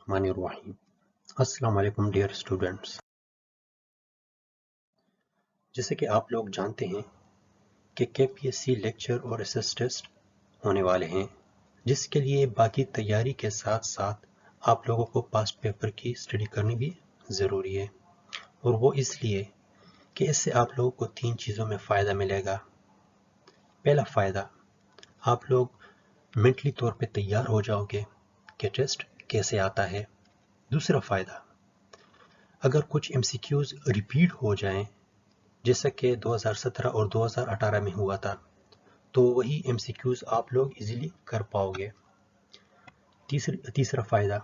बिस्मिल्लाहिर्रहमानिर्रहीम। अस्सलाम वालेकुम डियर स्टूडेंट्स। जैसे कि आप लोग जानते हैं कि केपीएससी लेक्चर और असेस टेस्ट होने वाले हैं, जिसके लिए बाकी तैयारी के साथ साथ आप लोगों को पास्ट पेपर की स्टडी करनी भी ज़रूरी है। और वो इसलिए कि इससे आप लोगों को 3 चीज़ों में फ़ायदा मिलेगा। पहला फ़ायदा, आप लोग मेंटली तौर पे तैयार हो जाओगे कि टेस्ट कैसे आता है। दूसरा फ़ायदा, अगर कुछ एमसीक्यूज़ रिपीट हो जाएं जैसा कि 2017 और 2018 में हुआ था, तो वही एमसीक्यूज़ आप लोग इजीली कर पाओगे। तीसरा फ़ायदा,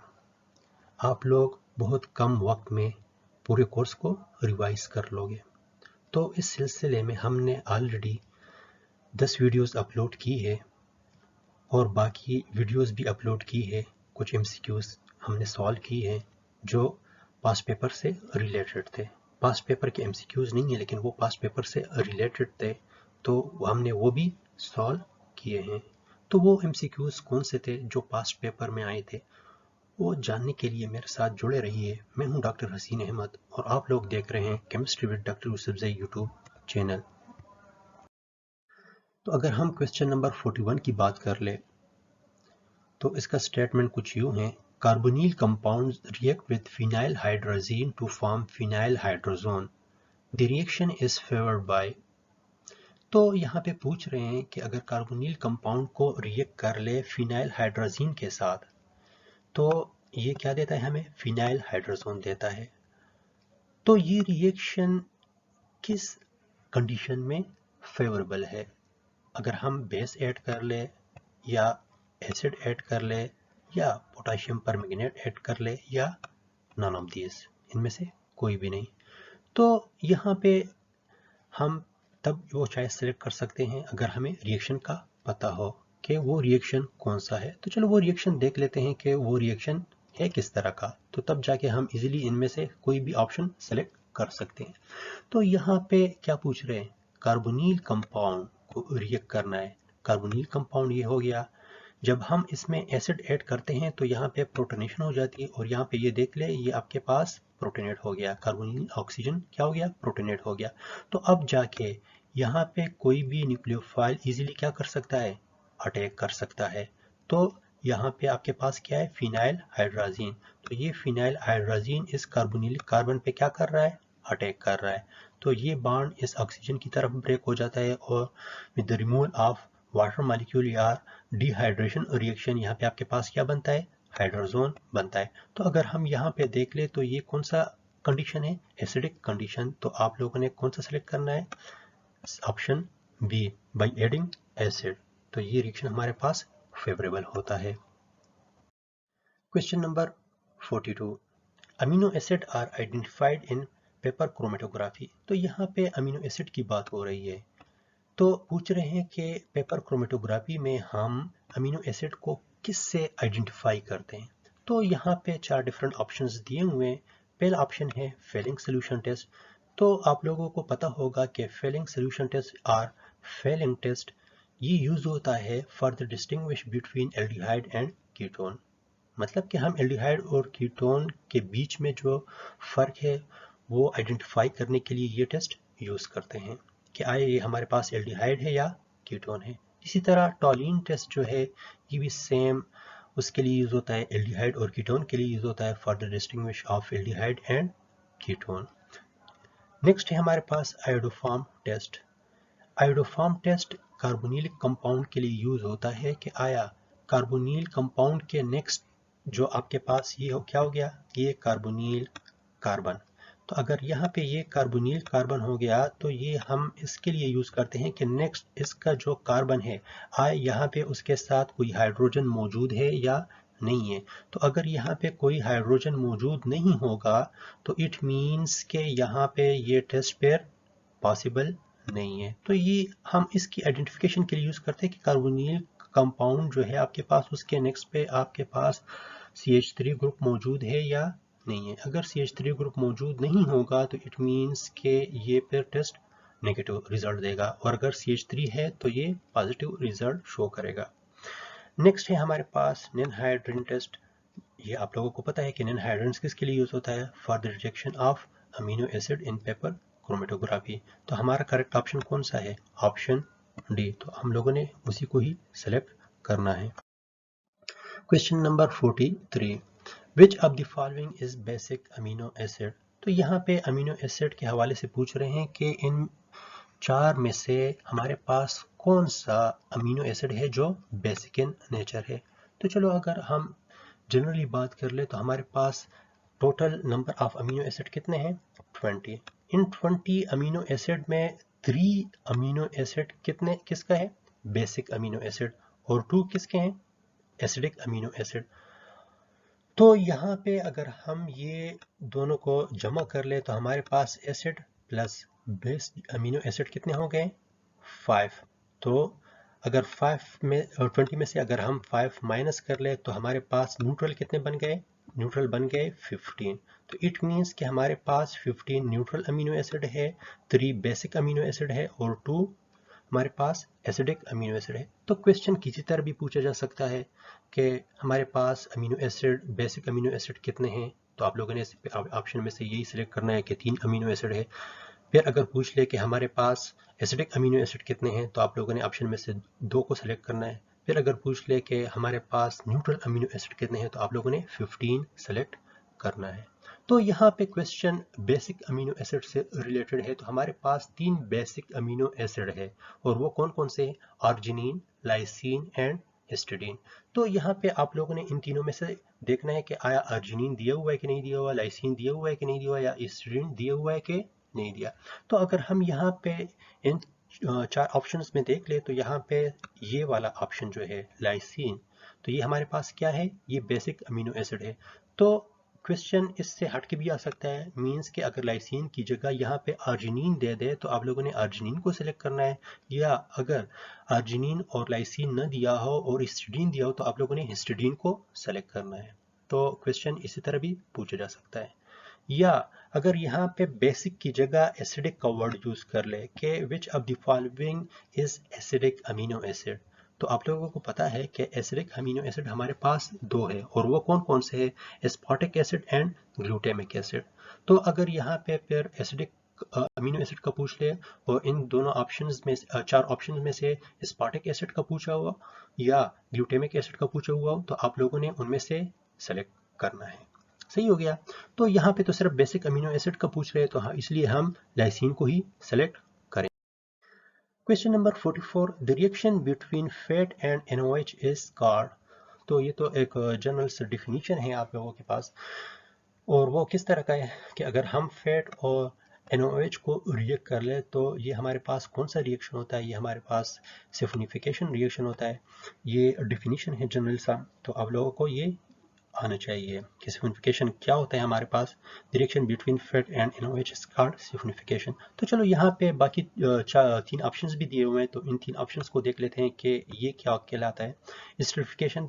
आप लोग बहुत कम वक्त में पूरे कोर्स को रिवाइज कर लोगे। तो इस सिलसिले में हमने ऑलरेडी 10 वीडियोस अपलोड की है और बाकी वीडियोस भी अपलोड की है। कुछ एमसीक्यूज़ हमने सॉल्व की है जो पास्ट पेपर से रिलेटेड थे। पास्ट पेपर के एमसीक्यूज़ नहीं है, लेकिन वो पास्ट पेपर से रिलेटेड थे, तो हमने वो भी सॉल्व किए हैं। तो वो एमसीक्यूज़ कौन से थे जो पास्ट पेपर में आए थे, वो जानने के लिए मेरे साथ जुड़े रहिए। मैं हूं डॉक्टर हसीन अहमद और आप लोग देख रहे हैं chemistry with doctor Yousafzai YouTube channel. तो अगर हम क्वेश्चन नंबर 41 की बात कर ले तो इसका स्टेटमेंट कुछ यूं है: carbonyl compounds react with phenyl hydrazine to form phenyl hydrazone. The reaction is favoured by. तो यहाँ पे पूछ रहे हैं कि अगर कार्बोनिल कंपाउंड को रिएक्ट कर ले फिनाइल हाइड्रोजीन के साथ, तो ये क्या देता है, हमें फिनाइल हाइड्रोजोन देता है। तो ये रिएक्शन किस कंडीशन में फेवरेबल है? अगर हम बेस ऐड कर ले, या एसिड ऐड कर ले, या पोटाशियम परमैंगनेट ऐड कर ले, या नॉन ऑफ दिस, इनमें से कोई भी नहीं। तो यहाँ पे हम तब वो चाहे सेलेक्ट कर सकते हैं अगर हमें रिएक्शन का पता हो कि वो रिएक्शन कौन सा है। तो चलो वो रिएक्शन देख लेते हैं कि वो रिएक्शन है किस तरह का, तो तब जाके हम इजीली इनमें से कोई भी ऑप्शन सेलेक्ट कर सकते हैं। तो यहाँ पे क्या पूछ रहे हैं, कार्बोनिल कंपाउंड को रिएक्ट करना है। कार्बोनिल कंपाउंड ये हो गया। जब हम इसमें एसिड ऐड करते हैं तो यहाँ पे प्रोटोनेशन हो जाती है, और यहाँ पे ये देख ले, ये आपके पास प्रोटोनेट हो गया। कार्बोनिल ऑक्सीजन क्या हो गया, प्रोटोनेट हो गया। तो अब जाके यहाँ पे कोई भी न्यूक्लियोफाइल इजीली क्या कर सकता है, अटैक कर सकता है। तो यहाँ पे आपके पास क्या है, फिनाइल हाइड्रोजीन। तो ये फिनाइल हाइड्रोजीन इस कार्बोनिलिक कार्बन पे क्या कर रहा है, अटैक कर रहा है। तो ये बॉन्ड इस ऑक्सीजन की तरफ ब्रेक हो जाता है, और with the removal of water molecule या डिहाइड्रेशन रिएक्शन, यहाँ पे आपके पास क्या बनता है, हाइड्रोजोन बनता है। तो अगर हम यहाँ पे देख ले तो ये कौन सा कंडीशन है, एसिडिक कंडीशन। तो आप लोगों ने कौन सा सेलेक्ट करना है, option B, by adding acid. तो ये रिएक्शन हमारे पास फेवरेबल होता है। Question number 42, amino acid are identified in paper chromatography. तो यहाँ पे अमीनो एसिड की बात हो रही है। तो पूछ रहे हैं कि पेपर क्रोमेटोग्राफी में हम अमीनो एसिड को किससे आइडेंटिफाई करते हैं। तो यहाँ पे 4 डिफरेंट ऑप्शंस दिए हुए हैं। पहला ऑप्शन है फेलिंग सोल्यूशन टेस्ट। तो आप लोगों को पता होगा कि फेलिंग सोल्यूशन टेस्ट और फेलिंग टेस्ट ये यूज होता है for the distinguish between aldehyde and ketone. मतलब कि हम एल्डिहाइड और कीटोन के बीच में जो फर्क है वो आइडेंटिफाई करने के लिए ये टेस्ट यूज करते हैं कि आए ये हमारे पास एल्डिहाइड है या कीटोन है। इसी तरह टॉलिन टेस्ट जो है ये भी सेम उसके लिए यूज होता है, एल्डिहाइड और कीटोन के लिए यूज होता है for the distinguish of aldehyde and ketone. Next है हमारे पास iodoform test. Iodoform test carbonylic compound के लिए यूज होता है कि आया कार्बोनिल कंपाउंड के नेक्स्ट जो आपके पास ये हो क्या हो गया, ये कार्बोनिल कार्बन। तो अगर यहाँ पे ये कार्बोनिल कार्बन हो गया तो ये हम इसके लिए यूज करते हैं कि नेक्स्ट इसका जो कार्बन है आए यहाँ पे उसके साथ कोई हाइड्रोजन मौजूद है या नहीं है। तो अगर यहाँ पे कोई हाइड्रोजन मौजूद नहीं होगा तो इट मीन्स के यहाँ पे ये टेस्ट पेयर पॉसिबल नहीं है। तो ये हम इसकी आइडेंटिफिकेशन के लिए यूज करते हैं कि कार्बोनिल कंपाउंड जो है आपके पास उसके नेक्स्ट पे आपके पास CH3 ग्रुप मौजूद है या नहीं है। अगर CH3 ग्रुप मौजूद नहीं होगा तो इट मीन्स के ये फिर टेस्ट नेगेटिव रिजल्ट देगा, और अगर CH3 है तो ये पॉजिटिव रिजल्ट शो करेगा। नेक्स्ट है हमारे पास नॉन हाइड्रोजन टेस्ट। ये आप लोगों को पता है कि एनहाइड्रेंस किसके लिए यूज होता है? For the rejection of amino acid in paper chromatography. तो हमारा करेक्ट ऑप्शन कौन सा है? Option D. तो हम लोगों ने उसी को ही सेलेक्ट करना है। Question number 43, which of the following is basic amino acid? तो यहाँ पे अमीनो एसिड के हवाले से पूछ रहे हैं कि इन चार में से हमारे पास कौन सा अमीनो एसिड है जो बेसिक इन नेचर है। तो चलो अगर हम जनरली बात कर ले तो हमारे पास total number of amino acid कितने हैं? 20। इन 20 अमीनो एसिड में 3 अमीनो एसिड किसका है? Basic amino acid. और 2 किसके हैं? Acidic amino acid. तो यहाँ पे अगर हम ये दोनों को जमा कर ले तो हमारे पास acid plus base amino acid कितने हो गए? 5। तो अगर 20 में से अगर हम 5 माइनस कर ले तो हमारे पास न्यूट्रल कितने बन गए? न्यूट्रल बन गए 15। तो इट मीन्स कि हमारे पास 15 न्यूट्रल अमीनो एसिड है, 3 बेसिक अमीनो एसिड है और 2 हमारे पास एसिडिक अमीनो एसिड है। तो क्वेश्चन किसी तरह भी पूछा जा सकता है कि हमारे पास amino acid basic amino acid कितने हैं। तो आप लोगों ने ऑप्शन में से यही सिलेक्ट करना है कि 3 अमीनो एसिड है। फिर अगर पूछ ले कि हमारे पास एसिडिक अमीनो एसिड कितने हैं तो आप लोगों ने ऑप्शन में से 2 को सिलेक्ट करना है। फिर अगर पूछ ले कि हमारे पास न्यूट्रल अमीनो एसिड कितने हैं तो आप लोगों ने 15 सेलेक्ट करना है। तो यहाँ पे क्वेश्चन बेसिक अमीनो एसिड से रिलेटेड है। तो हमारे पास 3 बेसिक अमीनो एसिड है और वो कौन कौन से? Arginine, lysine and histidine. तो यहाँ पे आप लोगों ने इन तीनों में से देखना है कि आया आर्जिनिन दिया हुआ है कि नहीं दिया हुआ, लाइसिन दिया हुआ है कि नहीं दिया हुआ, या हिस्टिडीन दिया हुआ है कि नहीं दिया। तो अगर हम यहाँ पे इन 4 ऑप्शंस में देख ले तो यहाँ पे ये वाला ऑप्शन जो है लाइसिन, तो ये हमारे पास क्या है? ये बेसिक अमीनो एसिड है। तो क्वेश्चन इससे हट के भी आ सकता है, मींस कि अगर लाइसिन की जगह यहाँ पे आर्जिनिन दे दे तो आप लोगों ने आर्जिनिन को सिलेक्ट करना है, या अगर आर्जिनिन और लाइसिन न दिया हो और हिस्टिडीन दिया हो तो आप लोगों ने हिस्टिडीन को सेलेक्ट करना है। तो क्वेश्चन इसी तरह भी पूछा जा सकता है। या अगर यहाँ पे बेसिक की जगह एसिडिक का वर्ड यूज कर ले कि which of the following is acidic amino acid, तो आप लोगों को पता है कि एसिडिक अमीनो एसिड हमारे पास 2 है और वो कौन कौन से है? Aspartic acid and glutamic acid. तो अगर यहाँ पे फिर एसिडिक अमीनो एसिड का पूछ ले और इन दोनों ऑप्शंस में 4 ऑप्शंस में से एस्पार्टिक एसिड का पूछा हुआ या ग्लूटामिक एसिड का पूछा हुआ तो आप लोगों ने उनमें से सेलेक्ट करना है। सही हो गया। तो यहाँ पे तो सिर्फ बेसिक अमीनो एसिड का पूछ रहे हैं तो हाँ, इसलिए हम लाइसिन को ही सेलेक्ट करें। Question number 44, the reaction between fat and NaOH is called. तो ये तो एक जनरल सा डिफिनीशन है आप लोगों के पास, और वो किस तरह का है कि अगर हम फैट और NaOH को रिएक्ट कर ले तो ये हमारे पास कौन सा रिएक्शन होता है? ये हमारे पास सल्फोनिफिकेशन रिएक्शन होता है। ये डिफिनीशन है जनरल सा, तो आप लोगों को ये आना चाहिए कि सल्फोनिफिकेशन क्या होता है हमारे पास। Reaction between fat and NaOH is called sulphonification. तो चलो यहाँ पे बाकी 3 ऑप्शंस भी दिए हुए हैं तो इन 3 ऑप्शंस को देख लेते हैं कि ये क्या कहलाता है। एस्टरिफिकेशन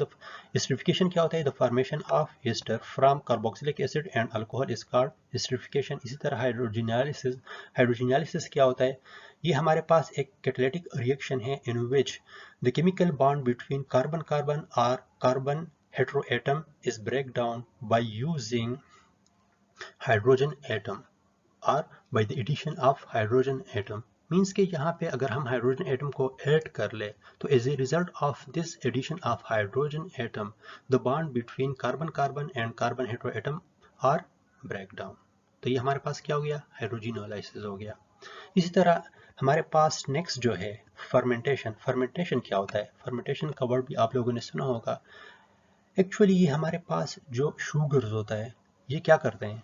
क्या होता है? The formation of ester from carboxylic acid and alcohol is called esterification. इसी तरह हाइड्रोजनालिसिस क्या होता है? ये हमारे पास एक कैटालिटिक रिएक्शन है in which the chemical bond between carbon carbon और carbon heteroatom is break down by using hydrogen atom or by the addition of hydrogen atom। Means कि यहाँ पे अगर हम हाइड्रोजन एटम को ऐड कर ले तो as a result of this addition of hydrogen atom the bond between carbon carbon and carbon heteroatom are break down. तो ये हमारे पास क्या हो गया? हाइड्रोजिनोलाइसिस हो गया। इसी तरह हमारे पास नेक्स्ट जो है फर्मेंटेशन। फर्मेंटेशन क्या होता है? फर्मेंटेशन का वर्ड भी आप लोगों ने सुना होगा। एक्चुअली ये हमारे पास जो शुगर्स होता है ये क्या करते हैं?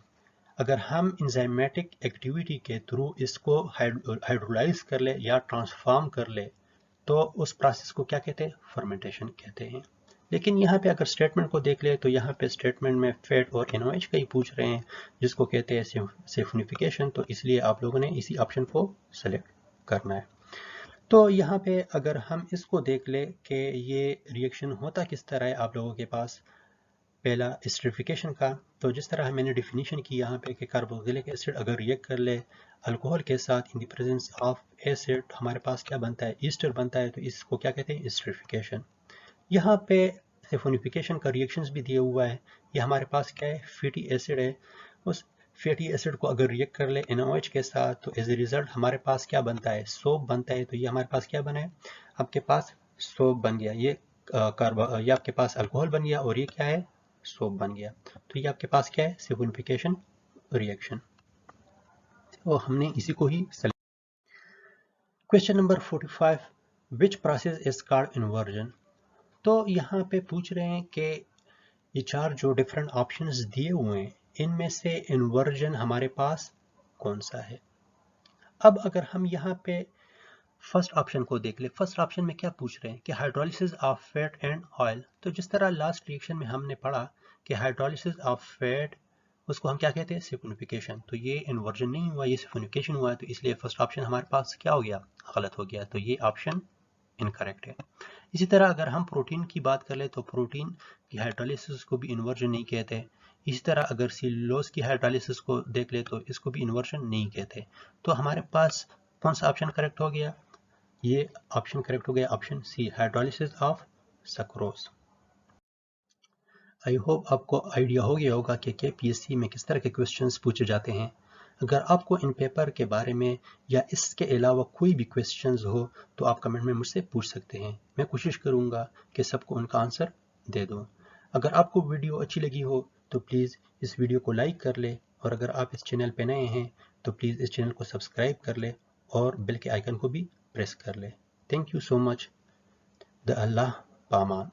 अगर हम इंजाइमेटिक एक्टिविटी के थ्रू इसको हाइड्रोलाइज कर ले या ट्रांसफॉर्म कर ले तो उस प्रोसेस को क्या कहते हैं? फर्मेंटेशन कहते हैं। लेकिन यहाँ पे अगर स्टेटमेंट को देख ले तो यहाँ पे स्टेटमेंट में फैट और NaOH का ही पूछ रहे हैं जिसको कहते हैं सल्फोनिफिकेशन, तो इसलिए आप लोगों ने इसी ऑप्शन को सेलेक्ट करना है। तो यहाँ पे अगर हम इसको देख ले कि ये रिएक्शन होता किस तरह है आप लोगों के पास, पहला एस्टरिफिकेशन का, तो जिस तरह मैंने डिफिनीशन की यहाँ पे कि कार्बोक्सिलिक एसिड अगर रिएक्ट कर ले अल्कोहल के साथ in the presence of acid हमारे पास क्या बनता है? ईस्टर बनता है, तो इसको क्या कहते हैं? एस्टरिफिकेशन। यहाँ पे सिफोनिफिकेशन का रिएक्शंस भी दिया हुआ है। ये हमारे पास क्या है, फैटी एसिड है। उस फैटी एसिड को अगर रिएक्ट कर ले NaOH के साथ तो एज ए रिजल्ट हमारे पास क्या बनता है, सोप बनता है। तो ये हमारे पास क्या बना है, आपके पास सोप बन गया। ये ये आपके पास अल्कोहल बन गया और ये क्या है, सोप बन गया। तो ये आपके पास क्या है, सिफोनिफिकेशन रिएक्शन। तो हमने इसी को ही question number 45, which process is called inversion. तो यहाँ पे पूछ रहे हैं कि ये चार जो डिफरेंट ऑप्शंस दिए हुए हैं इनमें से इन्वर्जन हमारे पास कौन सा है। अब अगर हम यहाँ पे फर्स्ट ऑप्शन को देख ले, फर्स्ट ऑप्शन में क्या पूछ रहे हैं कि hydrolysis of fat and oil. तो जिस तरह लास्ट रिएक्शन में हमने पढ़ा कि हाइड्रोलिसिस ऑफ फैट उसको हम क्या कहते हैं, सिफोनिफिकेशन। तो ये इन्वर्जन नहीं हुआ, ये सिफोनिफिकेशन हुआ। तो इसलिए फर्स्ट ऑप्शन हमारे पास क्या हो गया, गलत हो गया। तो ये ऑप्शन इनकरेक्ट है। इसी तरह अगर हम प्रोटीन की बात कर ले तो प्रोटीन की हाइड्रोलिसिस को भी इन्वर्जन नहीं कहते। इसी तरह अगर सेल्यूलोज की हाइड्रोलिसिस को देख ले तो इसको भी इन्वर्जन नहीं कहते। तो हमारे पास कौन सा ऑप्शन करेक्ट हो गया, ये ऑप्शन करेक्ट हो गया option C, hydrolysis of sucrose. I hope आपको आइडिया हो गया होगा कि KPSC में किस तरह के क्वेश्चंस पूछे जाते हैं। अगर आपको इन पेपर के बारे में या इसके अलावा कोई भी क्वेश्चंस हो तो आप कमेंट में मुझसे पूछ सकते हैं। मैं कोशिश करूंगा कि सबको उनका आंसर दे दूं। अगर आपको वीडियो अच्छी लगी हो तो प्लीज़ इस वीडियो को लाइक कर ले, और अगर आप इस चैनल पर नए हैं तो प्लीज़ इस चैनल को सब्सक्राइब कर ले और बेल के आइकन को भी प्रेस कर ले। Thank you so much. द अल्लाह पामान।